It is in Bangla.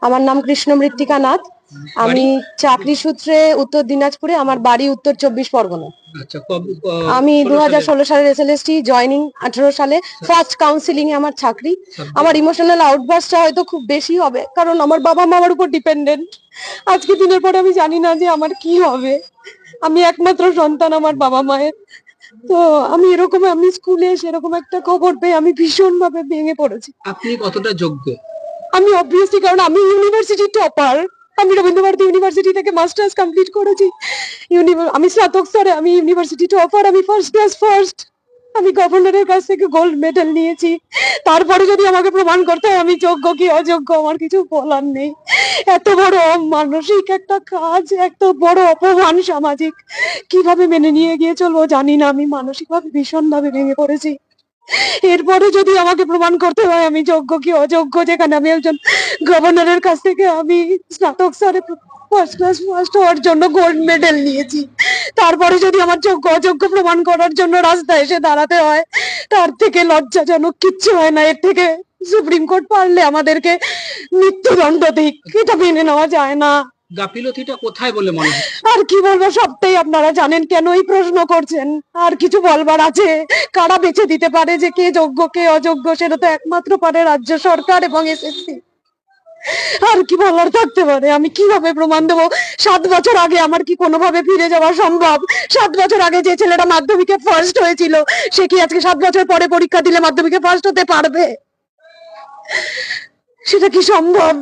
আমার নাম কৃষ্ণ মৃত্তিকা নাথ। আমি চাকরি সূত্রে উত্তর দিনাজপুরে, আমার বাড়ি উত্তর 24 পরগনা। আচ্ছা, আমি 16 সালে 2016 সালের এসএলএসটি জয়নিং, 18 সালে ফার্স্ট কাউন্সিলিং এ আমার চাকরি। আমার ইমোশনাল আউটবার্সটা হয়তো খুব বেশি হবে, কারণ আমার বাবা মা আমার উপর ডিপেন্ডেন্ট। আজকে দিনের পরে আমি জানি না যে আমার কি হবে। আমি একমাত্র সন্তান আমার বাবা মায়ের। তো আমি স্কুলে সেরকম একটা খবর পেয়ে আমি ভীষণ ভাবে ভেঙে পড়েছি। আপনি কতটা যোগ্য? আমি অবভিয়াসলি, কারণ আমি ইউনিভার্সিটি টপার। আমি রবীন্দ্রভারতী ইউনিভার্সিটি থেকে মাস্টার্স কমপ্লিট করেছি। আমি স্নাতক স্তরে আমি ইউনিভার্সিটি টপার, আমি ফার্স্ট ক্লাস ফার্স্ট। আমি গভর্নরের কাছ থেকে গোল্ড মেডেল নিয়েছি। তারপরে যদি আমাকে প্রমাণ করতে হয় আমি যোগ্য কি অযোগ্য, আমার কিছু বলার নেই। এত বড় মানসিক একটা কাজ, এত বড় অপমান সামাজিক, কিভাবে মেনে নিয়ে গিয়ে চলবো জানি না। আমি মানসিকভাবে ভীষণ ভাবে ভেঙে পড়েছি। এরপরে যদি আমাকে প্রমাণ করতে হয় আমি যোগ্য কি অযোগ্য, যেখানে আমি একজন গভর্নরের কাছ থেকে আমি স্নাতক স্তরে ফার্স্ট ক্লাস ফার্স্ট হওয়ার জন্য গোল্ড মেডেল নিয়েছি, তারপরে যদি আমার যোগ্য অযোগ্য প্রমাণ করার জন্য রাস্তায় এসে দাঁড়াতে হয়, তার থেকে লজ্জাজনক কিচ্ছু হয় না। এর থেকে সুপ্রিম কোর্ট পারলে আমাদেরকে মৃত্যুদণ্ড দিক, এটা মেনে নেওয়া যায় না। গাফিলতিটা কোথায় বলে মনে হয়? আর কি বলবো, সবটাই আপনারা জানেন, কেন এই প্রশ্ন করছেন? আর কিছু বলবার আছে? কারা বেছে দিতে পারে যে কে যোগ্য কে অযোগ্য? সেটা তো একমাত্র পারে রাজ্য সরকার এবং এসএসসি। আর কি বলার থাকতে পারে? আমি কিভাবে প্রমাণ দেবো? 7 বছর আগে আমার কি কোনোভাবে ফিরে যাওয়া সম্ভব? 7 বছর আগে যে ছেলেটা মাধ্যমিকে ফার্স্ট হয়েছিল, সে কি আজকে 7 বছর পরে পরীক্ষা দিলে মাধ্যমিকে ফার্স্ট হতে পারবে? সেটা কি সম্ভব?